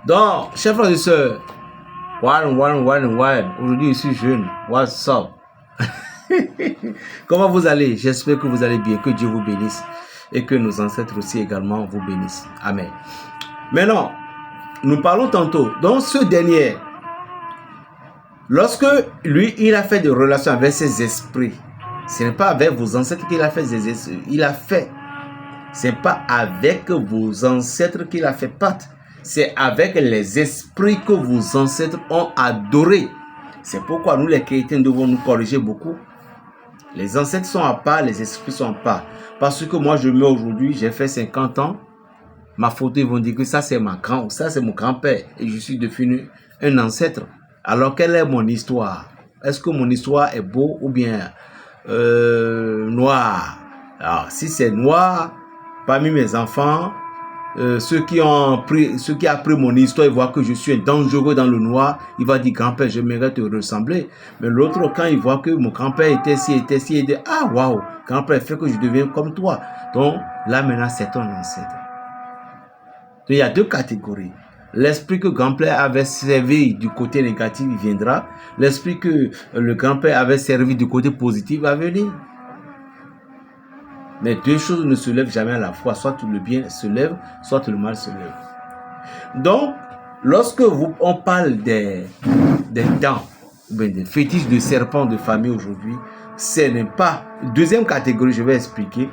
Donc, chers frères et sœurs, aujourd'hui je suis jeune, what's up? Comment vous allez? J'espère que vous allez bien, que Dieu vous bénisse et que nos ancêtres aussi également vous bénissent. Amen. Maintenant, nous parlons tantôt. Donc, ce dernier, lorsque lui, il a fait des relations avec ses esprits, ce n'est pas avec vos ancêtres qu'il a fait des esprits. C'est pas avec vos ancêtres qu'il a fait pacte. C'est avec les esprits que vos ancêtres ont adoré. C'est pourquoi nous les chrétiens devons nous corriger beaucoup. Les ancêtres sont à part, les esprits sont à part. Parce que moi je meurs aujourd'hui, j'ai fait 50 ans. Ma photo, ils vont dire que ça c'est mon grand-père. Et je suis devenu un ancêtre. Alors quelle est mon histoire? Est-ce que mon histoire est beau ou bien noir? Alors si c'est noir, parmi mes enfants, ceux qui ont appris mon histoire, ils voient que je suis dangereux dans le noir, il va dire grand-père, je mérite te ressembler. Mais l'autre, quand il voit que mon grand-père était ci, il dit ah waouh, grand-père fait que je deviens comme toi. Donc là maintenant c'est ton ancêtre. Donc, il y a deux catégories. L'esprit que grand-père avait servi du côté négatif, il viendra. L'esprit que le grand-père avait servi du côté positif va venir. Mais deux choses ne se lèvent jamais à la fois. Soit le bien se lève, soit le mal se lève. Donc, lorsque on parle des dents, des fétiches de serpents de famille aujourd'hui, ce n'est pas... Deuxième catégorie, je vais expliquer.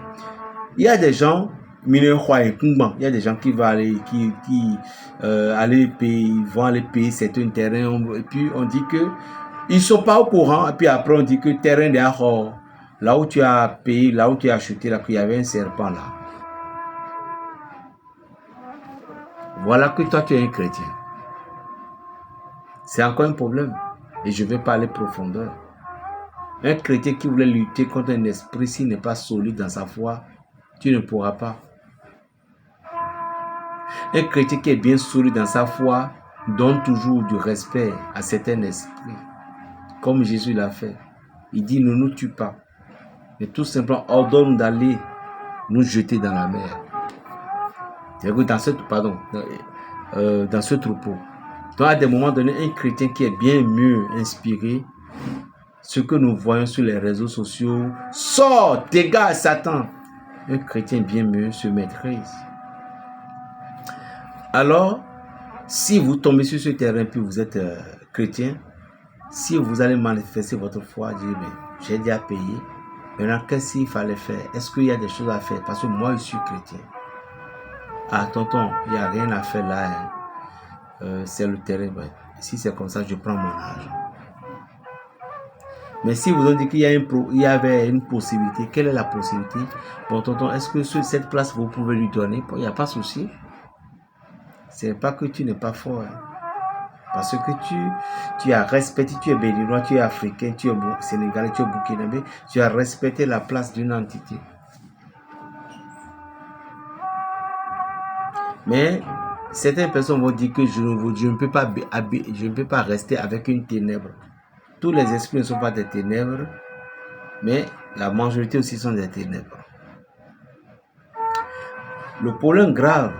Il y a des gens, il y a des gens qui vont aller, vont aller payer certains terrains, et puis on dit que ils ne sont pas au courant, et puis après on dit que terrain derrière, là où tu as payé, là où tu as acheté, là qu'il y avait un serpent là. Voilà que toi tu es un chrétien. C'est encore un problème. Et je vais parler profondeur. Un chrétien qui voulait lutter contre un esprit, s'il n'est pas solide dans sa foi, tu ne pourras pas. Un chrétien qui est bien solide dans sa foi donne toujours du respect à certains esprits. Comme Jésus l'a fait. Il dit ne nous tue pas. Mais tout simplement ordonne d'aller nous jeter dans la mer. C'est-à-dire dans ce troupeau. Donc à des moments donnés, un chrétien qui est bien mieux inspiré, ce que nous voyons sur les réseaux sociaux, sort, dégage Satan. Un chrétien bien mieux se maîtrise. Alors, si vous tombez sur ce terrain puis vous êtes chrétien, si vous allez manifester votre foi, dire mais j'ai déjà payé, maintenant qu'est-ce qu'il fallait faire? Est-ce qu'il y a des choses à faire? Parce que moi je suis chrétien. Ah tonton, il n'y a rien à faire là. C'est le terrain. Si c'est comme ça, je prends mon argent. Mais si vous ont dit qu'il y avait une possibilité, quelle est la possibilité? Bon tonton, est-ce que sur cette place vous pouvez lui donner? Il n'y a pas de souci. Ce n'est pas que tu n'es pas fort. Hein. Parce que tu as respecté, tu es béninois, tu es africain, tu es sénégalais, tu es burkinabé, tu as respecté la place d'une entité. Mais certaines personnes vont dire que je ne peux pas rester avec une ténèbre. Tous les esprits ne sont pas des ténèbres, mais la majorité aussi sont des ténèbres. Le problème grave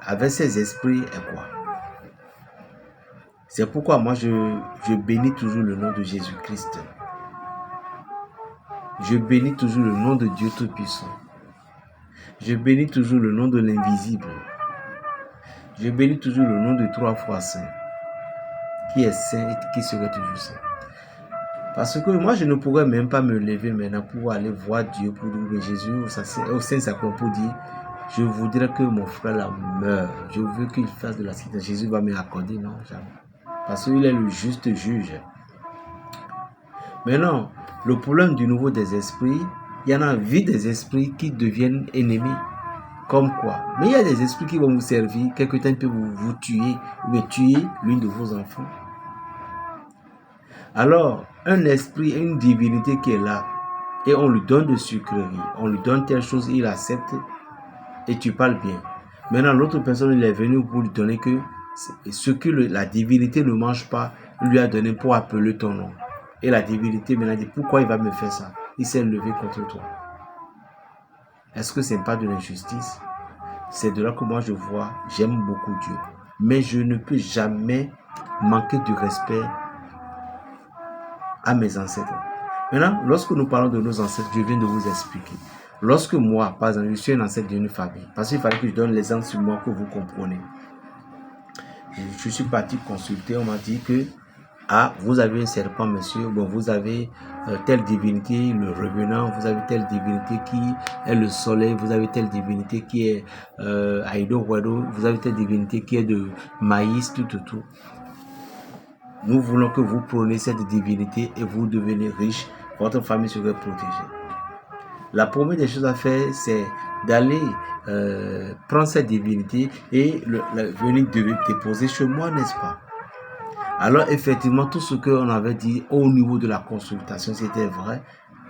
avec ces esprits est quoi? C'est pourquoi moi je bénis toujours le nom de Jésus-Christ. Je bénis toujours le nom de Dieu Tout-Puissant. Je bénis toujours le nom de l'invisible. Je bénis toujours le nom de 3 fois Saint, qui est saint et qui serait toujours saint. Parce que moi je ne pourrais même pas me lever maintenant pour aller voir Dieu, pour dire Jésus au Saint-Sacrement, pour dire je voudrais que mon frère là meure. Je veux qu'il fasse de la cité. Jésus va me accorder, non, jamais. Parce qu'il est le juste juge. Maintenant, le problème du nouveau des esprits, il y en a vu des esprits qui deviennent ennemis. Comme quoi? Mais il y a des esprits qui vont vous servir. Quelque temps, ils peuvent vous tuer ou tuer l'une de vos enfants. Alors, un esprit, une divinité qui est là, et on lui donne de sucreries, on lui donne telle chose, il accepte, et tu parles bien. Maintenant, l'autre personne, il est venu pour lui donner que ce que la divinité ne mange pas, il lui a donné pour appeler ton nom. Et la divinité maintenant dit, pourquoi il va me faire ça? Il s'est levé contre toi. Est-ce que ce n'est pas de l'injustice? c'est de là que moi je vois, j'aime beaucoup Dieu. Mais je ne peux jamais manquer du respect à mes ancêtres. Maintenant, lorsque nous parlons de nos ancêtres, je viens de vous expliquer. Lorsque moi, par exemple, je suis un ancêtre d'une famille, parce qu'il fallait que je donne l'exemple sur moi que vous comprenez. Je suis parti consulter, on m'a dit que vous avez un serpent, monsieur, bon, vous avez telle divinité, le revenant, vous avez telle divinité qui est le soleil, vous avez telle divinité qui est Aido Wado, vous avez telle divinité qui est de maïs, tout. Nous voulons que vous preniez cette divinité et vous devenez riche, votre famille serait protégée. La première des choses à faire, c'est d'aller prendre cette divinité et venir déposer chez moi, n'est-ce pas? Alors effectivement, tout ce qu'on avait dit au niveau de la consultation, c'était vrai.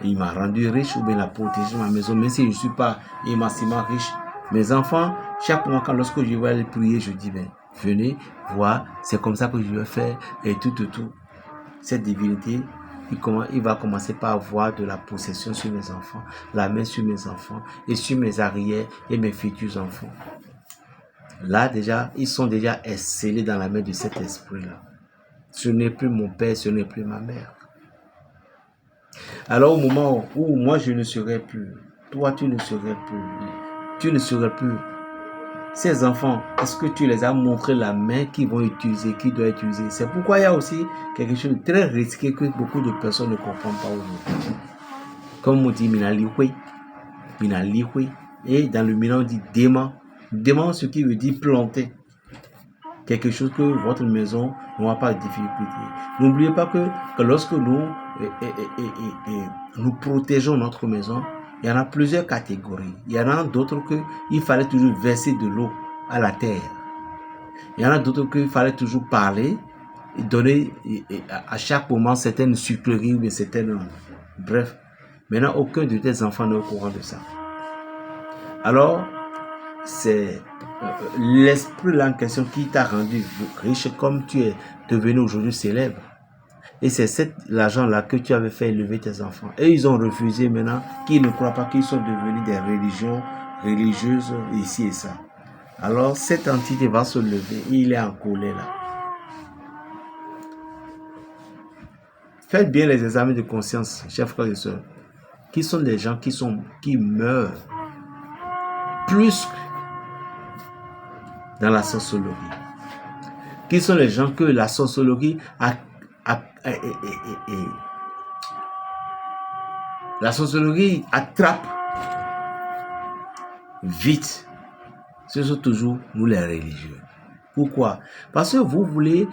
Il m'a rendu riche ou bien il a protégé ma maison, même si je ne suis pas immensément riche. Mes enfants, chaque mois, lorsque je vais aller prier, je dis, ben, venez voir, c'est comme ça que je vais faire et tout. Cette divinité, il va commencer par avoir de la possession sur mes enfants, la main sur mes enfants et sur mes arrières et mes futurs enfants. Là déjà, ils sont déjà scellés dans la main de cet esprit-là. Ce n'est plus mon père, ce n'est plus ma mère. Alors au moment où moi je ne serai plus, toi tu ne serais plus, ces enfants, est-ce que tu les as montré la main qu'ils vont utiliser, qu'ils doivent utiliser? C'est pourquoi il y a aussi quelque chose de très risqué que beaucoup de personnes ne comprennent pas aujourd'hui. Comme on dit Minaliwe, et dans le Mina on dit Dema, ce qui veut dire planter. Quelque chose que votre maison n'aura pas de difficulté. N'oubliez pas que lorsque nous protégeons notre maison, il y en a plusieurs catégories. Il y en a d'autres qu'il fallait toujours verser de l'eau à la terre. Il y en a d'autres qu'il fallait toujours parler et donner à chaque moment certaines sucreries ou certaines... Bref, maintenant aucun de tes enfants n'est au courant de ça. Alors, c'est l'esprit là en question qui t'a rendu riche comme tu es devenu aujourd'hui célèbre. Et c'est l'argent là que tu avais fait élever tes enfants. Et ils ont refusé maintenant, qu'ils ne croient pas qu'ils sont devenus des religieuses ici et ça. Alors cette entité va se lever et il est en colère là. Faites bien les examens de conscience, chers frères et sœurs. Qui sont les gens qui meurent plus dans la sorcellerie? Qui sont les gens que la sorcellerie attrape vite? Ce sont toujours nous les religieux. Pourquoi? Parce que vous voulez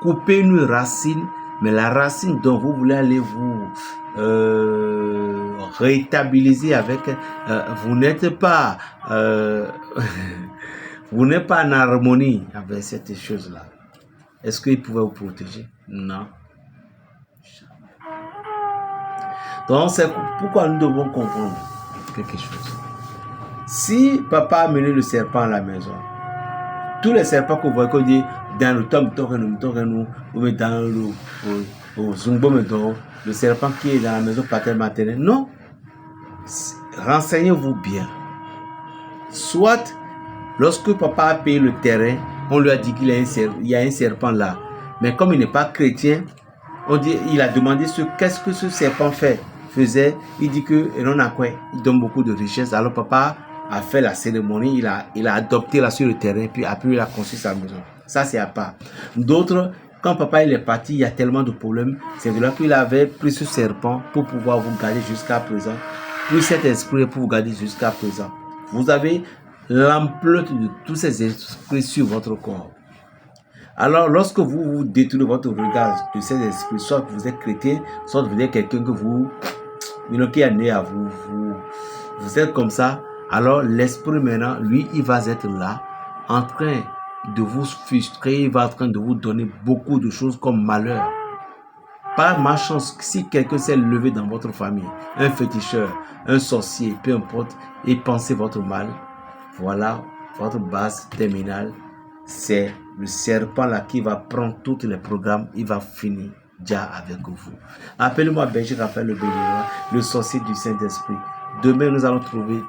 couper une racine, mais la racine dont vous voulez aller vous rétablir avec, vous n'êtes pas vous n'êtes pas en harmonie avec cette chose-là. Est-ce qu'il pouvait vous protéger? Non. Donc c'est pourquoi nous devons comprendre quelque chose. Si papa a mené le serpent à la maison, tous les serpents que vous voyez qu'on dit dans le tom ou dans le zumbo, le serpent qui est dans la maison paternelle, non. Renseignez-vous bien. Soit lorsque papa a payé le terrain, on lui a dit qu'il y a un serpent là. Mais comme il n'est pas chrétien, il a demandé qu'est-ce que ce serpent faisait. Il dit que il donne beaucoup de richesses. Alors papa a fait la cérémonie, il a adopté là sur le terrain, puis après il a construit sa maison. Ça c'est à part. D'autres, quand papa il est parti, il y a tellement de problèmes. C'est de là qu'il avait pris ce serpent pour pouvoir vous garder jusqu'à présent. Pris cet esprit pour vous garder jusqu'à présent. Vous avez l'ampleur de tous ces esprits sur votre corps. Alors, lorsque vous détournez votre regard de ces esprits, soit vous êtes chrétien, soit vous êtes quelqu'un qui est né à vous êtes comme ça, alors l'esprit maintenant, lui, il va être là, en train de vous frustrer, il va en train de vous donner beaucoup de choses comme malheur. Par malchance, si quelqu'un s'est levé dans votre famille, un féticheur, un sorcier, peu importe, et pensez votre mal, voilà votre base terminale, c'est le serpent là qui va prendre tous les programmes, il va finir déjà avec vous. Appelez-moi Benji Raphaël le Bénévole, le sorcier du Saint-Esprit. Demain, nous allons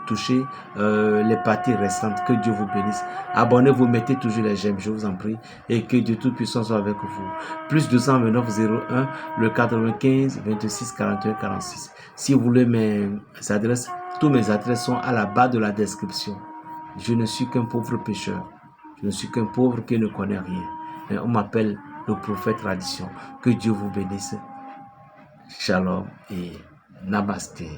toucher les parties restantes. Que Dieu vous bénisse. Abonnez-vous, mettez toujours les j'aime, je vous en prie. Et que Dieu Tout-Puissant soit avec vous. Plus 229 01 le 95 26 41 46. Si vous voulez mes adresses, tous mes adresses sont à la bas de la description. Je ne suis qu'un pauvre pécheur. Je ne suis qu'un pauvre qui ne connaît rien. Mais on m'appelle le prophète tradition. Que Dieu vous bénisse. Shalom et Namasté.